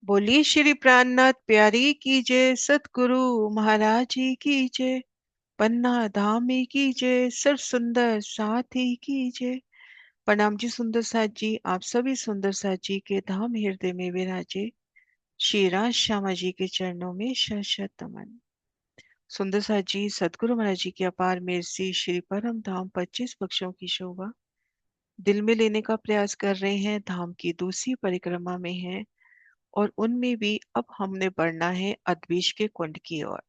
बोलिए श्री प्राणनाथ प्यारी की जय। सतगुरु महाराज जी की जय। पन्ना धामी की जय। सर सुंदर साथी की जय। प्रणाम जी सुंदर साथ जी। आप सभी सुंदर साथ जी के धाम हृदय में विराजे श्री राज श्यामा जी के चरणों में शत शत नमन। सुंदर साथ जी सतगुरु महाराज जी की अपार मेहर से श्री परम धाम 25 पक्षों की शोभा दिल में लेने का प्रयास कर रहे हैं। धाम की दूसरी परिक्रमा में है और उनमें भी अब हमने बढ़ना है अदबीज के कुंड की ओर।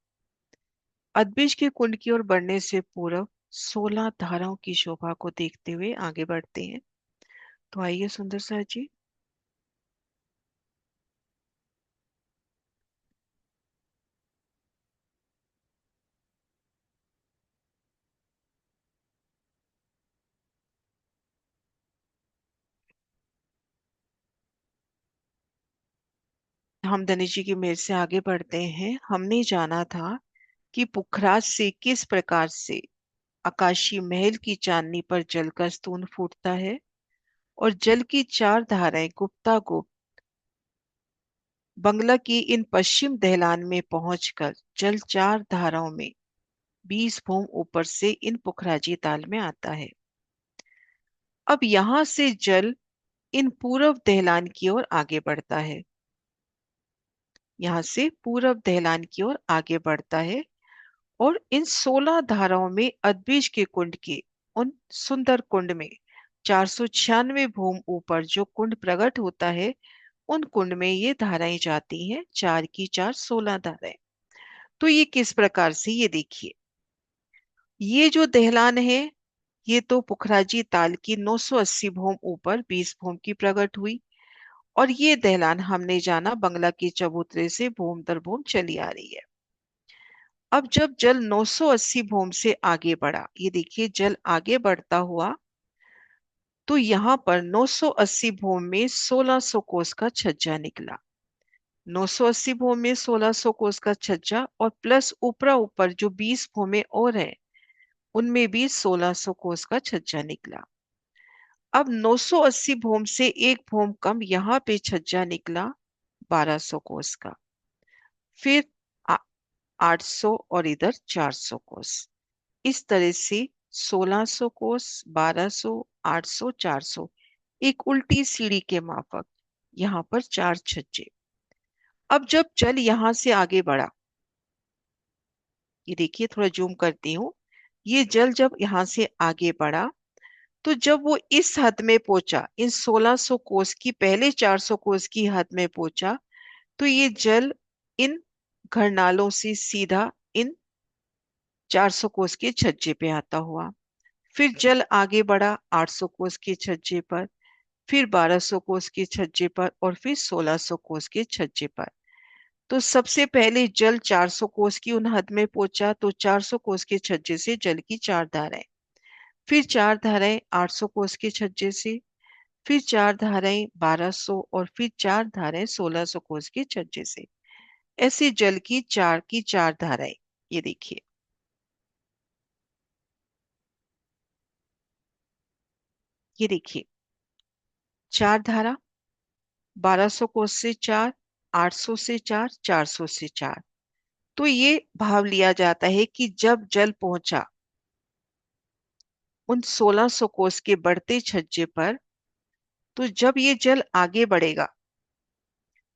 अदबीज के कुंड की ओर बढ़ने से पूर्व 16 धाराओं की शोभा को देखते हुए आगे बढ़ते हैं। तो आइए सुंदर सर जी। हम गणेश जी की मेहर से आगे बढ़ते हैं। हमने जाना था कि पुखराज से किस प्रकार से आकाशीय महल की चांदनी पर जल का स्तून फूटता है और जल की चार धाराएं गुप्ता गुप्त बंगला की इन पश्चिम दहलान में पहुंचकर जल चार धाराओं में 20 भूम ऊपर से इन पुखराजी ताल में आता है। अब यहां से जल इन पूरब दहलान की ओर आगे बढ़ता है। यहां से पूरब दहलान की ओर आगे बढ़ता है और इन 16 धाराओं में अदबीज के कुंड के उन सुंदर कुंड में 496 भूम ऊपर जो कुंड प्रकट होता है, उन कुंड में ये धाराएं जाती हैं। चार की चार 16 धाराएं। तो ये किस प्रकार से, ये देखिए। ये जो दहलान है ये तो पुखराजी ताल की 980 भूम ऊपर 20 भूम की प्रकट हुई और ये दहलान हमने जाना बंगला के चबूतरे से भूम दर भूम चली आ रही है। अब जब जल 980 भूम से आगे बढ़ा, ये देखिए जल आगे बढ़ता हुआ, तो यहाँ पर 980 भूम में 1600 कोस का छज्जा निकला। 980 भूम में 1600 कोस का छज्जा और प्लस ऊपरा ऊपर जो 20 भूमें और है उनमें भी 1600 कोस का छज्जा निकला। अब 980 भूम से एक भूम कम यहाँ पे छज्जा निकला 1200 कोस का। फिर 800 और इधर 400 कोस। इस तरह से 1600 कोस, 1200, 800, 400, एक उल्टी सीढ़ी के माफक यहाँ पर चार छज्जे। अब जब जल यहां से आगे बढ़ा, ये देखिए थोड़ा जूम करती हूँ। ये जल जब यहां से आगे बढ़ा तो जब वो इस हद में पहुंचा, इन 1600 कोस की, पहले 400 कोस की हद में पहुंचा, तो ये जल इन घरनालों से सीधा इन 400 कोस के छज्जे पे आता हुआ। फिर जल आगे बढ़ा 800 कोस के छज्जे पर, फिर 1200 कोस के छज्जे पर और फिर 1600 कोस के छज्जे पर। तो सबसे पहले जल 400 कोस की उन हद में पहुंचा तो 400 कोस के छज्जे से जल की चार धाराएं, फिर चार धाराएं 800 कोस के छज्जे से, फिर चार धाराएं 1200 और फिर चार धाराएं 1600 कोस के छज्जे से। ऐसे जल की चार धाराएं। ये देखिए, ये देखिए चार धारा, 1200 कोस से चार, 800 से चार, 400 से चार। तो ये भाव लिया जाता है कि जब जल पहुंचा उन 1600 कोस के बढ़ते छज्जे पर, तो जब ये जल आगे बढ़ेगा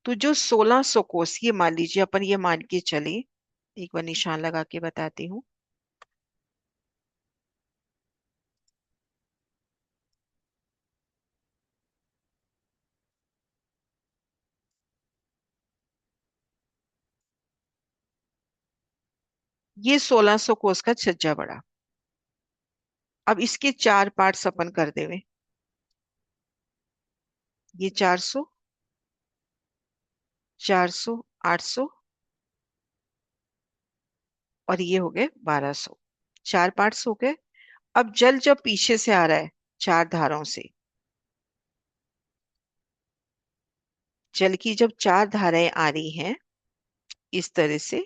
तो जो 1600 कोस, ये मान लीजिए, अपन ये मान के चले, एक बार निशान लगा के बताती हूँ। ये 1600 कोस का छज्जा बढ़ा। अब इसके चार पार्ट्स अपन कर देवे। ये 400, 400, 800 और ये हो गए 1200। चार पार्ट्स हो गए। अब जल जब पीछे से आ रहा है चार धाराओं से, जल की जब चार धाराएं आ रही हैं इस तरह से,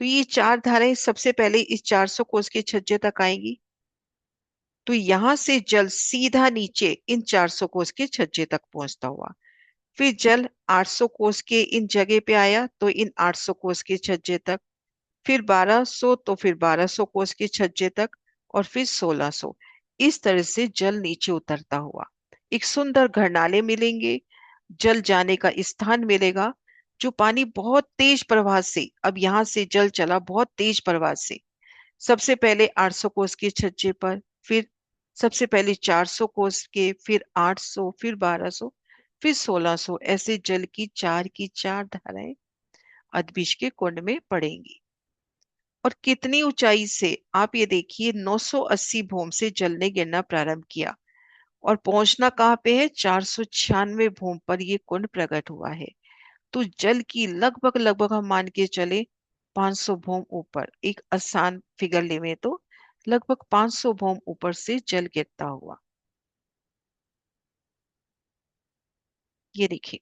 तो ये चार धाराएं सबसे पहले इस 400 कोस के छज्जे तक आएंगी। तो यहां से जल सीधा नीचे इन 400 कोस के छज्जे तक पहुंचता हुआ, फिर जल 800 कोस के इन जगह पे आया तो इन 800 कोस के छज्जे तक, फिर 1200 तो फिर 1200 कोस के छज्जे तक, और फिर 1600। इस तरह से जल नीचे उतरता हुआ एक सुंदर घरनाले मिलेंगे, जल जाने का स्थान मिलेगा। जो पानी बहुत तेज प्रवाह से, अब यहां से जल चला बहुत तेज प्रवाह से, सबसे पहले 800 कोस के छज्जे पर, फिर सबसे पहले 400 कोस के, फिर 800, फिर 1200, फिर 1600, ऐसे जल की चार धाराएं अदबिश के कुंड में पड़ेंगी। और कितनी ऊंचाई से, आप ये देखिए, 980 भूम से जल ने गिरना प्रारंभ किया और पहुंचना कहाँ पे है, 496 भूम पर ये कुंड प्रकट हुआ है। तो जल की लगभग लगभग हम मान के चले 500 भूम ऊपर, एक आसान फिगर ले में तो लगभग 500 भूम ऊपर से जल गिरता हुआ। ये देखिए,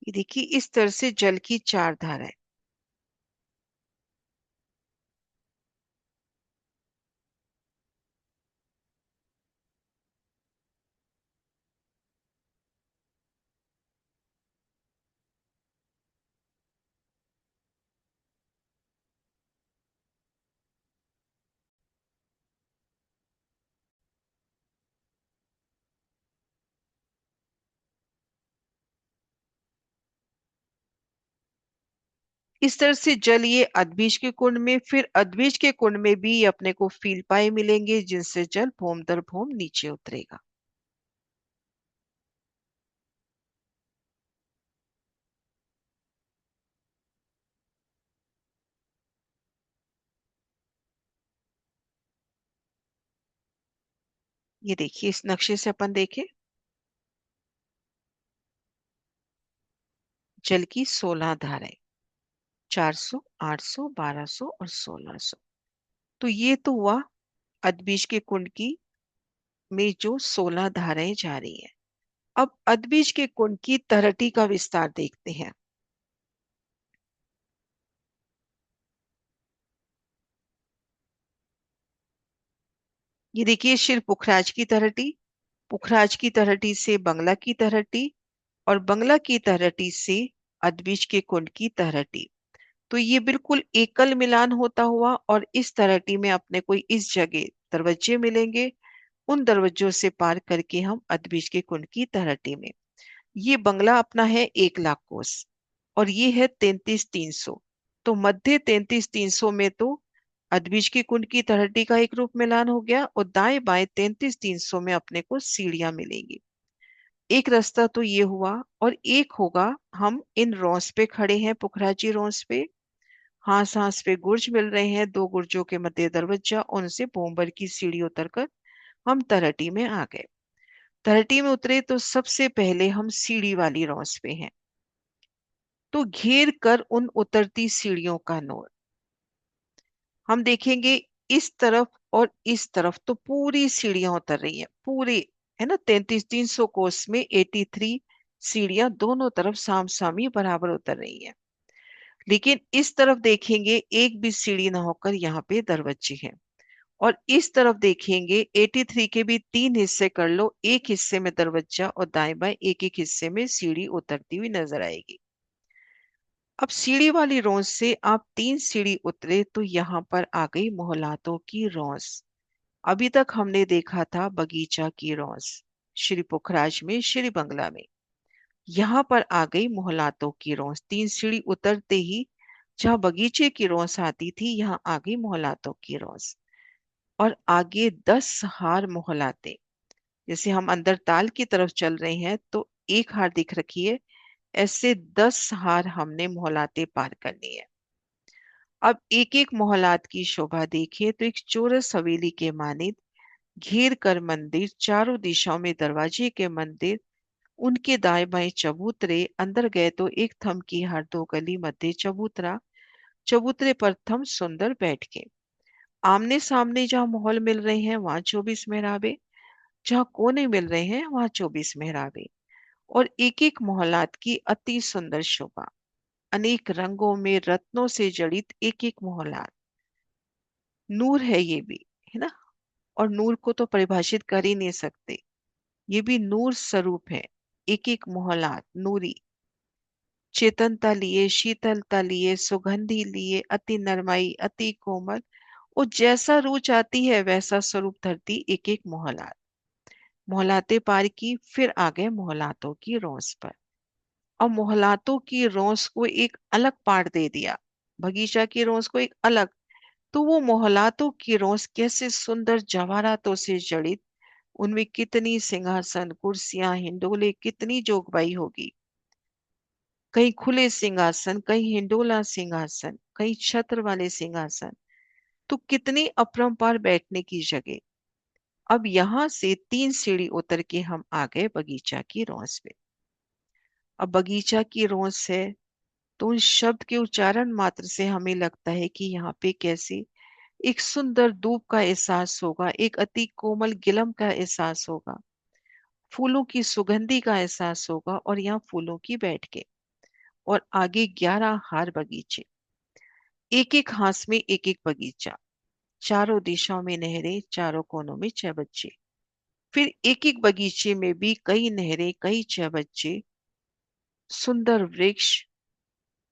ये देखिए, इस तरह से जल की चार धाराएं। इस तरह से जल ये अदबीज के कुंड में, फिर अदबीज के कुंड में भी अपने को फील पाए मिलेंगे जिनसे जल भूम दर भूम नीचे उतरेगा। ये देखिए, इस नक्शे से अपन देखें, जल की 16 धाराएं, 400, 800, 1200 और 1600। तो ये तो हुआ अदबीज के कुंड की में जो 16 धाराएं जा रही हैं। अब अदबीज के कुंड की तलहटी का विस्तार देखते हैं। ये देखिए, शिर पुखराज की तलहटी, पुखराज की तलहटी से बंगला की तलहटी, और बंगला की तलहटी से अदबीज के कुंड की तलहटी। तो ये बिल्कुल एकल मिलान होता हुआ, और इस तलहटी में अपने को इस जगह दरवाजे मिलेंगे। उन दरवाजों से पार करके हम अदबीज के कुंड की तलहटी में, ये बंगला अपना है 1 लाख कोस, और ये है 33,300। तो मध्य 33,300 में तो अदबीज की कुंड की तलहटी का एक रूप मिलान हो गया, और दाएं बाएं 33,300 में अपने को सीढ़ियां मिलेंगी। एक रास्ता तो ये हुआ, और एक होगा, हम इन रॉस पे खड़े हैं, पुखराजी रॉस पे, हांस हांस पे गुर्ज मिल रहे हैं, दो गुर्जों के मध्य दरवाजा, उनसे बोम्बर की सीढ़ी उतरकर हम तलहटी में आ गए। तलहटी में उतरे तो सबसे पहले हम सीढ़ी वाली रॉस पे हैं। तो घेर कर उन उतरती सीढ़ियों का नोर हम देखेंगे, इस तरफ और इस तरफ तो पूरी सीढ़ियां उतर रही हैं, पूरे, है ना, 33,300 कोस में 83 सीढ़ियां दोनों तरफ साम सामी बराबर उतर रही हैं। लेकिन इस तरफ देखेंगे, एक भी सीढ़ी ना होकर यहाँ पे दरवाजे हैं। और इस तरफ देखेंगे, 83 के भी 3 हिस्से कर लो, एक हिस्से में दरवाजा और दाएं बाएं एक एक हिस्से में सीढ़ी उतरती हुई नजर आएगी। अब सीढ़ी वाली रौंस से आप 3 सीढ़ी उतरे तो यहाँ पर आ गई मोहलातों की रौंस। अभी तक हमने देखा था बगीचा की रौंस, श्री पुखराज में, श्री बंगला में। यहाँ पर आ गई मोहलातों की रौंस, 3 सीढ़ी उतरते ही जहाँ बगीचे की रौंस आती थी, यहाँ आ गई मोहलातों की रौंस। और आगे 10 हार मोहलाते, जैसे हम अंदर ताल की तरफ चल रहे हैं तो एक हार दिख रखी है, ऐसे 10 हार हमने मोहलाते पार करनी है। अब एक एक मोहलात की शोभा देखिए तो एक चौरस हवेली के मानित घेर कर मंदिर, चारों दिशाओं में दरवाजे के मंदिर, उनके दाएं बाएं चबूतरे, अंदर गए तो एक थम की हार, दो गली मध्य चबूतरा, चबूतरे पर थम सुंदर बैठ के। आमने सामने जहाँ महल मिल रहे हैं वहां 24 मेहराबे, जहाँ कोने मिल रहे हैं वहां 24 मेहराबे, और एक एक मोहल्लात की अति सुंदर शोभा, अनेक रंगों में रत्नों से जड़ित एक एक मोहल्लात। नूर है ये भी, है ना। और नूर को तो परिभाषित कर ही नहीं सकते, ये भी नूर स्वरूप है। एक एक मोहल्लात नूरी, चेतनता लिए, शीतलता लिए, सुगंधी लिए, अति नरमाई, अति कोमल, और जैसा रूह चाहती है वैसा स्वरूप धरती एक एक मोहल्लात। मोहलाते पार की, फिर आ गए मोहलातों की रोस पर। और मोहलातों की रोस को एक अलग पार्ट दे दिया, बगीचा की रोस को एक अलग। तो वो मोहलातों की रोस कैसे सुंदर जवाहरातों से जड़ित, उनमें कितनी सिंहासन, कुर्सियां, हिंडोले, कितनी जोगबाई होगी। कहीं खुले सिंहासन, कहीं हिंडोला सिंहासन, कहीं छत्र वाले सिंहासन, तो कितनी अपरंपार बैठने की जगह। अब यहां से 3 सीढ़ी उतर के हम आ गए बगीचा की रोस पे। अब बगीचा की रोस है तो उन शब्द के उच्चारण मात्र से हमें लगता है कि यहाँ पे कैसे एक सुंदर धूप का एहसास होगा, एक अति कोमल गिलम का एहसास होगा, फूलों की सुगंधी का एहसास होगा, और यहाँ फूलों की बैठ के। और आगे 11 हार बगीचे, एक एक हाथ में एक एक बगीचा, चारों दिशाओं में नहरें, चारों कोनों में चौबच्चे, फिर एक एक बगीचे में भी कई नहरें, कई चौबच्चे, सुंदर वृक्ष,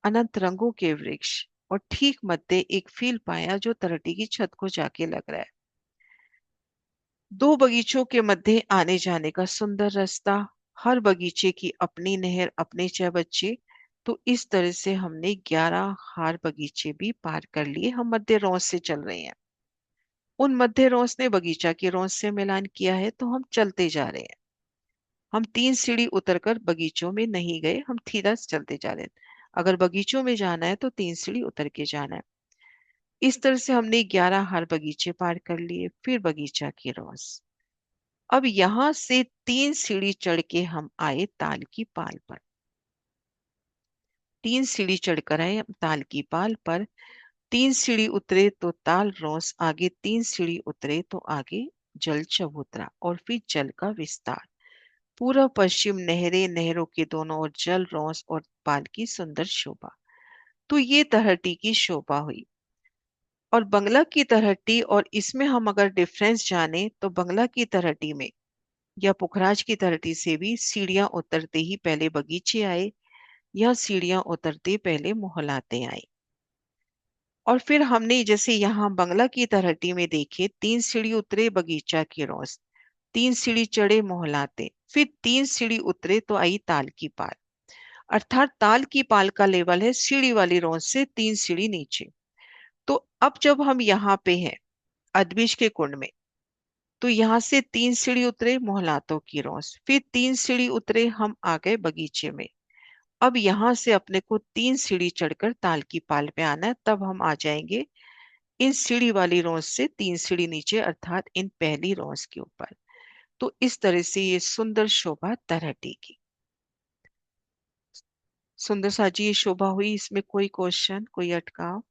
अनंत रंगों के वृक्ष, और ठीक मध्य एक फील पाया जो तरटी की छत को जाके लग रहा है। दो बगीचों के मध्य आने जाने का सुंदर रास्ता, हर बगीचे की अपनी नहर, अपने चौबच्चे। तो इस तरह से हमने 11 हार बगीचे भी पार कर लिए। हम मध्य रोज से चल रहे हैं, उन मध्य रोज ने बगीचा की रोज से मिलान किया है, तो हम चलते जा रहे हैं। हम 3 सीढ़ी उतरकर बगीचों में नहीं गए, हम सीधा चलते जा रहे हैं। अगर बगीचों में जाना है तो 3 सीढ़ी उतर के जाना है। इस तरह से हमने 11 हार बगीचे पार कर लिए, फिर बगीचा की रोज। अब यहां से 3 सीढ़ी चढ़ के हम आए ताल की पाल पर। 3 सीढ़ी चढ़कर आए हम ताल की पाल पर। 3 सीढ़ी उतरे तो ताल रोस, आगे 3 सीढ़ी उतरे तो आगे जल चबूतरा, और फिर जल का विस्तार। पूर्व पश्चिम नहरें, नहरों के दोनों ओर जल, रोस और पाल की सुंदर शोभा। तो ये तरहटी की शोभा हुई। और बंगला की तरहटी, और इसमें हम अगर डिफरेंस जाने तो बंगला की तरहटी में या पुखराज की तरहटी से भी सीढ़ियां उतरते ही पहले बगीचे आए, या सीढ़ियां उतरते पहले मोहलाते आए। और फिर हमने जैसे यहाँ बंगला की तरहटी में देखे, 3 सीढ़ी उतरे बगीचा की रोस, 3 सीढ़ी चढ़े मोहलाते, फिर 3 सीढ़ी उतरे तो आई ताल की पाल। अर्थात ताल की पाल का लेवल है सीढ़ी वाली रोस से 3 सीढ़ी नीचे। तो अब जब हम यहाँ पे हैं अदबिश के कुंड में, तो यहाँ से 3 सीढ़ी उतरे मोहलातों की रोस, फिर 3 सीढ़ी उतरे हम आ गए बगीचे में। अब यहाँ से अपने को 3 सीढ़ी चढ़कर ताल की पाल पे आना है, तब हम आ जाएंगे इन सीढ़ी वाली रोज से 3 सीढ़ी नीचे, अर्थात इन पहली रोज के ऊपर। तो इस तरह से ये सुंदर शोभा तरहटी की। सुंदर सा जी ये शोभा हुई, इसमें कोई क्वेश्चन, कोई अटकाव?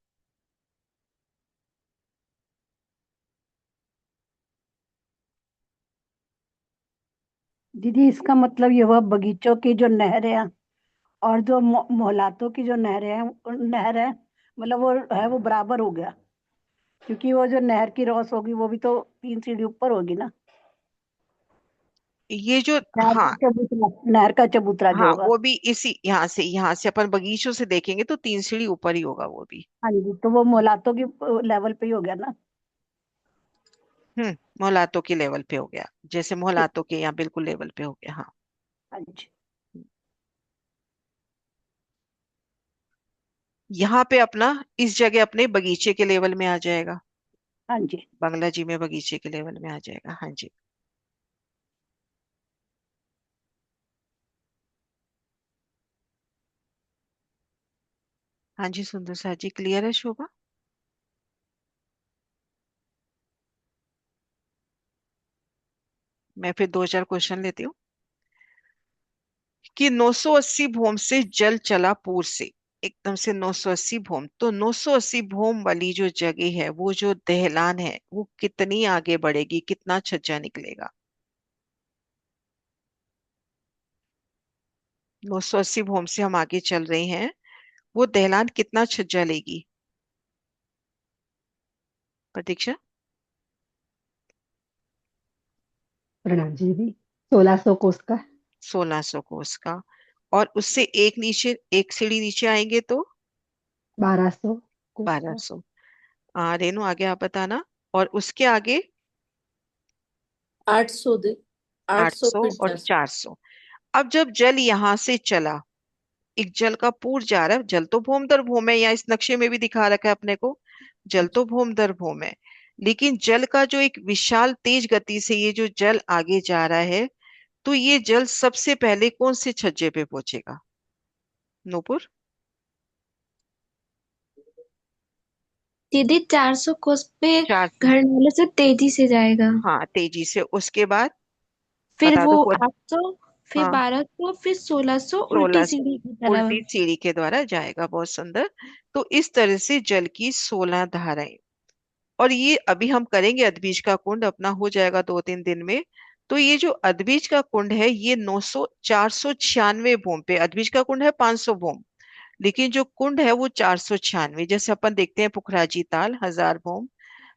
दीदी इसका मतलब ये हुआ बगीचों की जो नहरें हैं और जो मोहल्लातों की जो नहरें हैं, नहर है मतलब वो है वो बराबर हो गया, क्योंकि वो जो नहर की रॉस होगी वो भी तो 3 सीढ़ी ऊपर होगी ना। ये जो, नहर हाँ, का चबूतरा, नहर का चबूतरा जो हाँ होगा। वो भी इसी यहाँ से अपन बगीचों से देखेंगे तो 3 सीढ़ी ऊपर ही होगा वो भी। हाँ जी, तो वो मोहल्लातों की लेवल पे ही हो गया ना। मोहलातों के लेवल पे हो गया, जैसे मोहलातों के यहाँ बिल्कुल लेवल पे हो गया, हाँ। हाँ जी। यहाँ पे अपना, इस जगह अपने बगीचे के लेवल में आ जाएगा, हाँ जी। बांग्ला जी में बगीचे के लेवल में आ जाएगा, हाँ जी। हाँ जी सुंदर सा जी, क्लियर है शोभा? मैं फिर दो चार क्वेश्चन लेती हूँ कि 980 भूम से जल चला पूर से, एकदम से 980 भूम, तो 980 भूम वाली जो जगह है, वो जो दहलान है, वो कितनी आगे बढ़ेगी, कितना छज्जा निकलेगा? 980 भूम से हम आगे चल रहे हैं, वो दहलान कितना छज्जा लेगी? प्रतीक्षा। प्रणाम जी दीदी। 1600 कोस का। 1600 कोस का। और उससे एक नीचे, एक सीढ़ी नीचे आएंगे तो 1200 कोस का। 1200। रेनू आगे आप बताना। और उसके आगे 800 दे। 800 800 फिर और 400। 400। अब जब जल यहां से चला, एक जल का पूर जा रहा है, जल तो भूम दर भूम है, या इस नक्शे में भी दिखा रखा है अपने को, जल तो भूम दर भूम है, लेकिन जल का जो एक विशाल तेज गति से ये जो जल आगे जा रहा है, तो ये जल सबसे पहले कौन से छज्जे पे पहुंचेगा? नूपुर। दीदी 400 कोस पे 400। घर नाले से तेजी से जाएगा। हाँ तेजी से, उसके बाद फिर बता वो दो पूरा। 800, फिर हाँ 1200, फिर 1600 उल्टी 1600 सीढ़ी की तरह। उल्टी सीढ़ी के द्वारा जाएगा, बहुत सुंदर। तो इस तरह से जल की 16 धाराएं। और ये अभी हम करेंगे अदबीज का कुंड, अपना हो जाएगा 2-3 दिन में। तो ये जो अदबीज का कुंड है, ये 900 496 भूम पे, अदबीज का कुंड है 500 भूम, लेकिन जो कुंड है वो 496, जैसे अपन देखते हैं पुखराजी ताल 1000 भूम,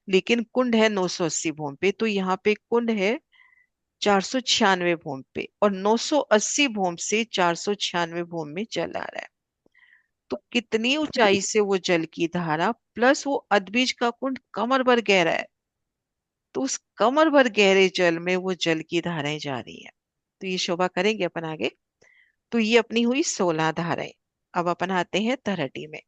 लेकिन कुंड है 980 भूम पे, तो यहाँ पे कुंड है 496 भूम पे, और 980 भूम से 496 भूम में जल आ रहा है। तो कितनी ऊंचाई से वो जल की धारा, प्लस वो अदबीज का कुंड कमर भर गहरा है, तो उस कमर भर गहरे जल में वो जल की धाराएं जा रही है। तो ये शोभा करेंगे अपन आगे। तो ये अपनी हुई 16 धाराएं। अब अपन आते हैं तरहटी में।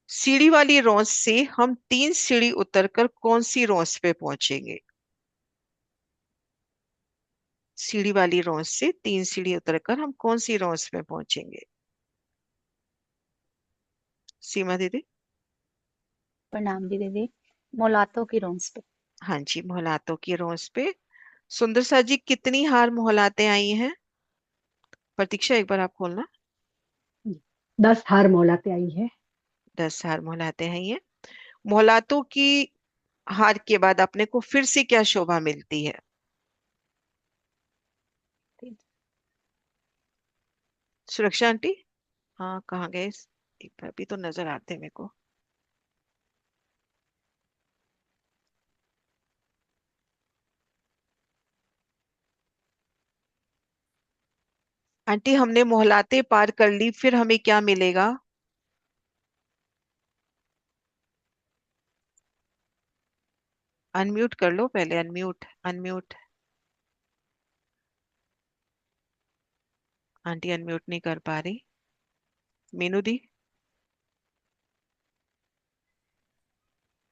सीढ़ी वाली रौंस से हम 3 सीढ़ी उतरकर कौन सी रौंस पे पहुंचेंगे? सीढ़ी वाली रौंस से 3 सीढ़ी उतरकर हम कौन सी रौंस पे पहुंचेंगे? सीमा दीदी। प्रणाम जी दीदी। मोलातो की रोंस पे। हाँ जी, मोहलातों की रौंस पे। सुंदर सा जी, कितनी हार मोहलातें आई हैं? प्रतीक्षा एक बार आप खोलना। 10 हार मौलाते आई है। 10 हार मोहलातें आई हैं। मोहलातों की हार के बाद अपने को फिर से क्या शोभा मिलती है? सुरक्षा आंटी। हाँ कहाँ गए? एक बार भी तो नजर आते हैं मेरे को। आंटी हमने मोहलाते पार कर ली, फिर हमें क्या मिलेगा? अनम्यूट कर लो पहले, अनम्यूट अनम्यूट। आंटी अनम्यूट नहीं कर पा रही। मीनू दी।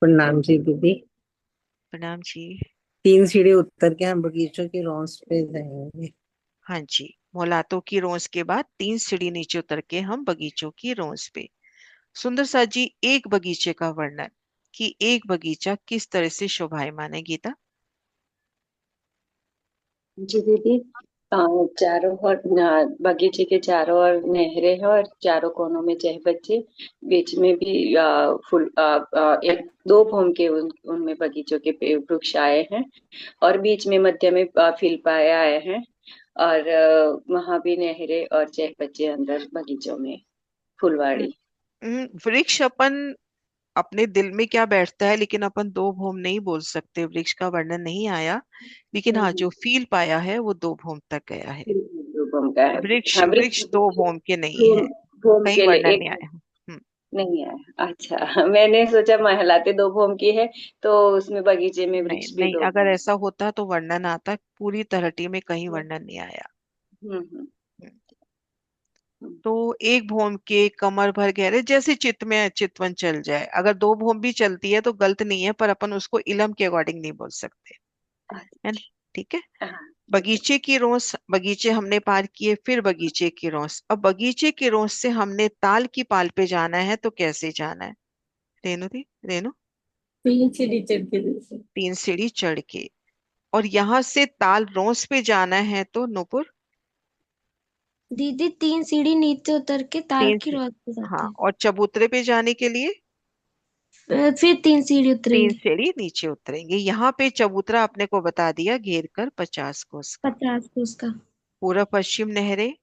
प्रणाम जी दीदी। प्रणाम जी। 3 सीढ़ी उतर के हम बगीचों की रौंस पे जाएंगे। हाँ जी, मोहलातों की रोंस के बाद 3 सीढ़ी नीचे उतर के हम बगीचों की रोंस पे। सुंदर सा जी, एक बगीचे का वर्णन, कि एक बगीचा किस तरह से शोभायमान है, गीता? जी दीदी। चारों ओर बगीचे के चारों ओर नहरें हैं और चारों कोनों में बच्चे। बीच में भी फूल एक दो भूम के उनमें बगीचों के वृक्ष आए हैं। और बीच में मध्य में फील पाए आए हैं। और वहां भी नहरें और बच्चे अंदर बगीचों में फुलवाड़ी। वृक्ष अपन, अपने दिल में क्या बैठता है, लेकिन अपन दो भूम नहीं बोल सकते, वृक्ष का वर्णन नहीं आया। लेकिन हाँ, जो फील पाया है वो दो भूम तक गया है। भूम का है। वृक्ष हाँ वृक्ष वृक्ष दो भूम के नहीं है, भूम भूम कहीं के लिए वर्णन एक नहीं आया। नहीं है। अच्छा मैंने सोचा महलाते दो भूम की है तो उसमें बगीचे में नहीं वृक्ष भी नहीं, दो अगर भूम। ऐसा होता तो वर्णन आता, पूरी तरहटी में कहीं वर्णन नहीं आया। हम्म। हम्म। हम्म। तो एक भूम के कमर भर गहरे, जैसे चित्त में चितवन चल जाए, अगर दो भूम भी चलती है तो गलत नहीं है, पर अपन उसको इलम के अकॉर्डिंग नहीं बोल सकते, है ना? ठीक है। हाँ, ठीक है। बगीचे की रोस, बगीचे हमने पार किए, फिर बगीचे की रोस। अब बगीचे की रोस से हमने ताल की पाल पे जाना है, तो कैसे जाना है? रेनू दी, रेनू। 3 सीढ़ी चढ़ के जैसे। 3 सीढ़ी चढ़ के। और यहाँ से ताल रोस पे जाना है तो नुपुर? दीदी 3 सीढ़ी नीचे उतर के ताल तीन की सी- रोड पे जाते हाँ, हैं। और चबूतरे पे जाने के लिए फिर 3 सीढ़ी 3 उतरेंगे। सीढ़ी नीचे उतरेंगे। यहाँ पे चबूतरा अपने को बता दिया, घेर कर 50 कोस का। 50 कोस का। पूर्व पश्चिम नहरें,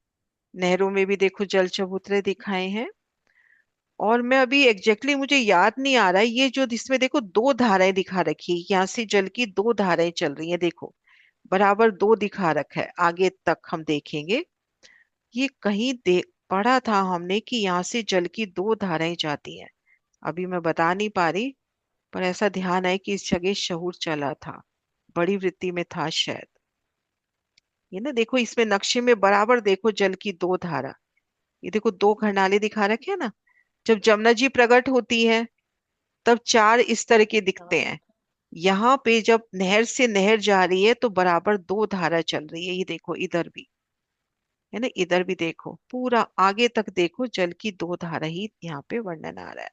नहरों में भी देखो जल चबूतरे दिखाए हैं। और मैं अभी मुझे याद नहीं आ रहा है, ये जो इसमें देखो 2 धाराएं दिखा रखी है, यहाँ से जल की 2 धाराएं चल रही है, देखो बराबर 2 दिखा रखा है। आगे तक हम देखेंगे, ये कहीं देख पढ़ा था हमने कि यहाँ से जल की 2 धाराएं जाती हैं। अभी मैं बता नहीं पा रही, पर ऐसा ध्यान है कि इस जगह शहूर चला था, बड़ी वृत्ति में था शायद। ये ना देखो, इसमें नक्शे में बराबर देखो जल की 2 धारा। ये देखो 2 घरनाले दिखा रखे हैं ना। जब जमुना जी प्रकट होती है तब 4 इस तरह के दिखते हैं। यहाँ पे जब नहर से नहर जा रही है तो बराबर 2 धारा चल रही है। ये देखो इधर भी है ना, इधर भी देखो, पूरा आगे तक देखो जल की 2 धारा ही यहाँ पे वर्णन आ रहा है।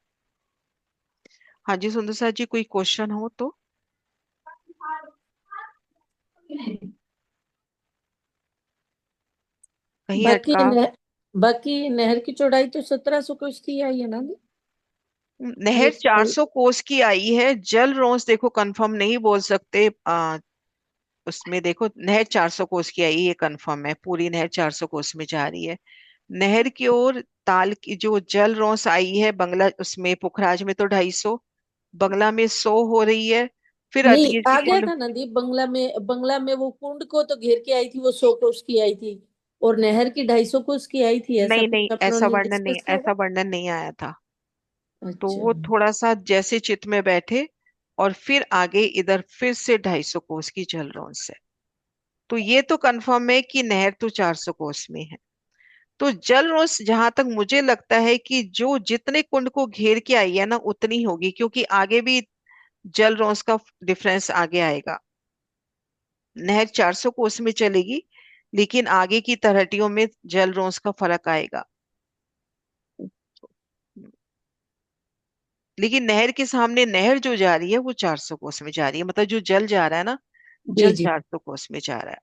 हाँ जी सुंदर सा जी, कोई क्वेश्चन हो तो? कहीं बाकी अटका? बाकी नहर की चौड़ाई तो 1700 कोस की आई है ना दी? नहर एक 400 कोस की आई है। जल रोंस देखो कंफर्म नहीं बोल सकते। उसमें देखो नहर 400 कोस की आई, ये कंफर्म है, पूरी नहर 400 कोस में जा रही है। नहर की ओर ताल की जो जल रोंस आई है बंगला, उसमें पुखराज में तो 250, बंगला में 100 हो रही है। फिर नहीं, अधीर की आ गया कुंड। था नदी। बंगला में वो कुंड को तो घेर के आई थी, वो 100 कोस की आई थी। और नहर की 250 कोस की आई थी, ऐसा नहीं कुछ नहीं, अपनों ऐसा ने वर्णन नहीं, डिस्कस किया ऐसा था। वर्णन नहीं आया था। तो अच्छा। वो थोड़ा सा जैसे चित्त में बैठे, और फिर आगे इधर फिर से 250 कोस की जल रोंस है। तो ये तो कंफर्म है कि नहर तो 400 कोस में है। तो जल रोस जहां तक मुझे लगता है कि जो जितने कुंड को घेर के आई है ना उतनी होगी, क्योंकि आगे भी जल रोस का डिफरेंस आगे आएगा। नहर 400 कोस में चलेगी, लेकिन आगे की तलहटियों में जल रोस का फर्क आएगा। लेकिन नहर के सामने नहर जो जा रही है वो 400 कोस में जा रही है, मतलब जो जल जा रहा है ना, जी जल जी। 400 कोस में जा रहा है।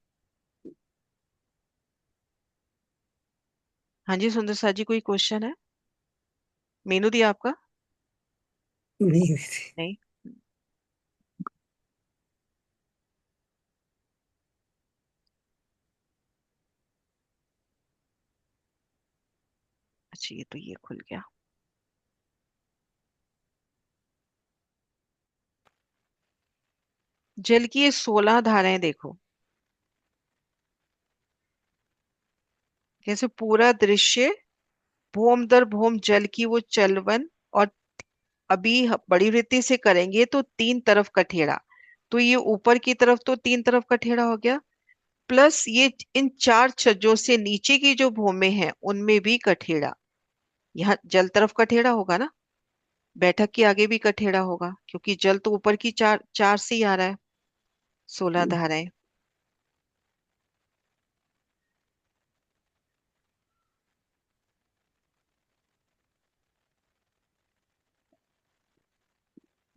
हाँ जी सुंदर सा जी, कोई क्वेश्चन है? मीनू दी आपका? नहीं। नहीं। अच्छा, ये तो ये खुल गया। जल की ये 16 धाराएं देखो, कैसे पूरा दृश्य भौम दर भौम जल की वो चलवन। और अभी बड़ी वृत्ति से करेंगे तो 3 तरफ कठेड़ा, तो ये ऊपर की तरफ तो 3 तरफ कठेड़ा हो गया, प्लस ये इन 4 छज्जों से नीचे की जो भूमि है उनमें भी कठेड़ा। यहाँ जल तरफ कठेड़ा होगा ना, बैठक के आगे भी कठेड़ा होगा, क्योंकि जल तो ऊपर की चार चार से ही आ रहा है, 16 धाराएं।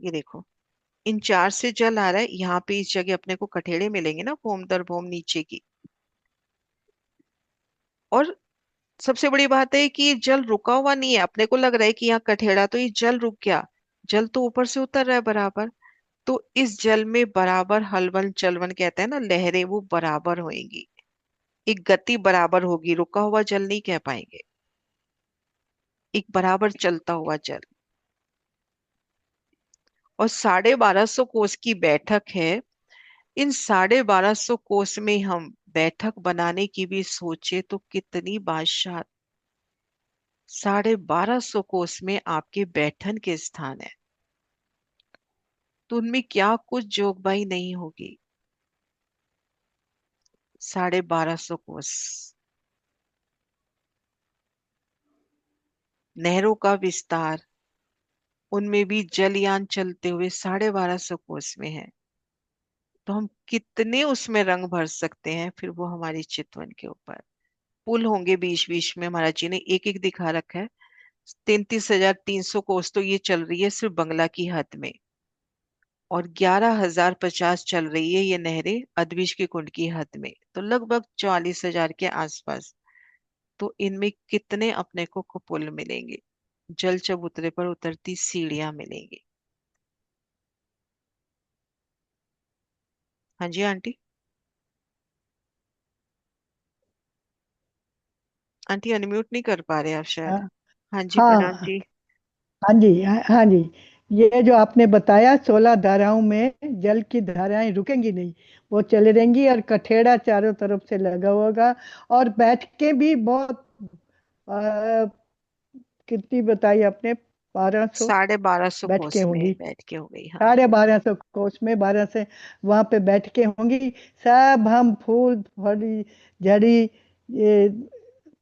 ये देखो, इन 4 से जल आ रहा है, यहाँ पे इस जगह अपने को कठेड़े मिलेंगे ना, भूम दर भूम नीचे की। और सबसे बड़ी बात है कि ये जल रुका हुआ नहीं है, अपने को लग रहा है कि यहाँ कठेड़ा, तो ये जल रुक गया, जल तो ऊपर से उतर रहा है बराबर। तो इस जल में बराबर हलवन चलवन कहते हैं ना, लहरें वो बराबर होंगी, एक गति बराबर होगी, रुका हुआ जल नहीं कह पाएंगे, एक बराबर चलता हुआ जल। और 1250 कोस की बैठक है। इन 1250 कोस में हम बैठक बनाने की भी सोचे तो कितनी बादशाह। 1250 कोस में आपके बैठन के स्थान है, तो उनमें क्या कुछ जोगबाई नहीं होगी। 1250 कोस, नहरों का विस्तार, उनमें भी जलयान चलते हुए 1250 कोस में है। तो हम कितने उसमें रंग भर सकते हैं, फिर वो हमारी चितवन के ऊपर। पुल होंगे बीच बीच में, महाराज जी ने एक एक दिखा रखा है। 33,300 कोस तो ये चल रही है सिर्फ बंगला की हद में, और 11,050 चल रही है ये नहरें अदबिश के कुंड की हद में, तो लगभग 44,000 के आसपास। तो इनमें कितने अपने को पुल मिलेंगे, जल चबूतरे पर उतरती सीढ़ियां मिलेंगी। हाँ जी आंटी। आंटी अनम्यूट नहीं कर पा रहे आप शायद। हाँ हाँ जी प्रणाम हाँ जी। हाँ जी, हाँ हाँ जी। ये जो आपने बताया 16 धाराओं में जल की धाराएं रुकेंगी नहीं, वो चले रहेंगी, और कठेड़ा चारों तरफ से लगा होगा। और बैठ के भी बहुत आ, कितनी बताई आपने, 1200 1250 बैठ के कोस में होंगी। बैठ के हो गई, हाँ। 1250 कोस में 12 से वहां पे बैठ के होंगी। सब हम फूल फली झड़ी, ये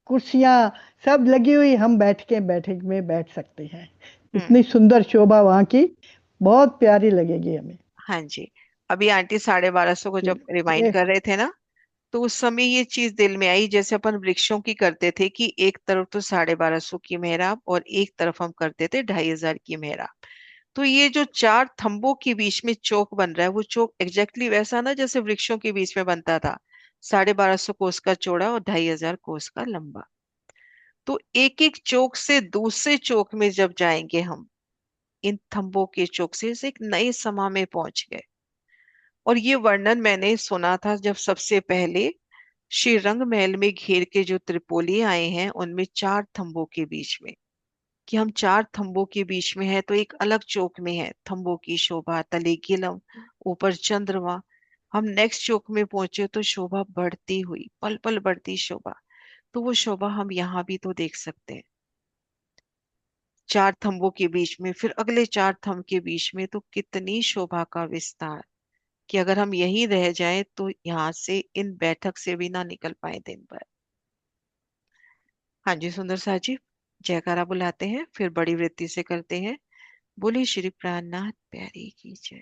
कुर्सियां सब लगी हुई, हम बैठक में बैठ सकते हैं। हम्म। इतनी सुंदर शोभा वहां की, बहुत प्यारी लगेगी हमें। हाँ जी। अभी आंटी 1250 को ये, जब रिमाइंड ये कर रहे थे ना, तो उस समय ये चीज दिल में आई, जैसे अपन वृक्षों की करते थे कि एक तरफ तो 1250 की मेहराब और एक तरफ हम करते थे 2,500 की मेहराब। तो ये जो चार थंबों के बीच में चौक बन रहा है, वो चौक एग्जैक्टली वैसा ना जैसे वृक्षों के बीच में बनता था, 1250 कोस का चौड़ा और 2,500 कोस का लंबा। तो एक एक चौक से दूसरे चौक में जब जाएंगे हम, इन थंबों के चौक से एक नए समा में पहुंच गए। और ये वर्णन मैंने सुना था जब सबसे पहले श्री रंग महल में घेर के जो त्रिपोली आए हैं उनमें चार थंबों के बीच में, कि हम चार थंबों के बीच में है तो एक अलग चौक में है, थंबों की शोभा तले गिलम ऊपर चंद्रमा। हम नेक्स्ट चौक में पहुंचे तो शोभा बढ़ती हुई, पल पल बढ़ती शोभा। तो वो शोभा हम यहाँ भी तो देख सकते हैं, चार थंबों के बीच में, फिर अगले चार थंब के बीच में, तो कितनी शोभा का विस्तार, कि अगर हम यहीं रह जाएं तो यहाँ से इन बैठक से भी ना निकल पाए दिन भर। हाँ जी सुंदर सा जी, जयकारा बुलाते हैं फिर बड़ी वृत्ति से करते हैं। बोले श्री प्राणनाथ प्यारी की जय।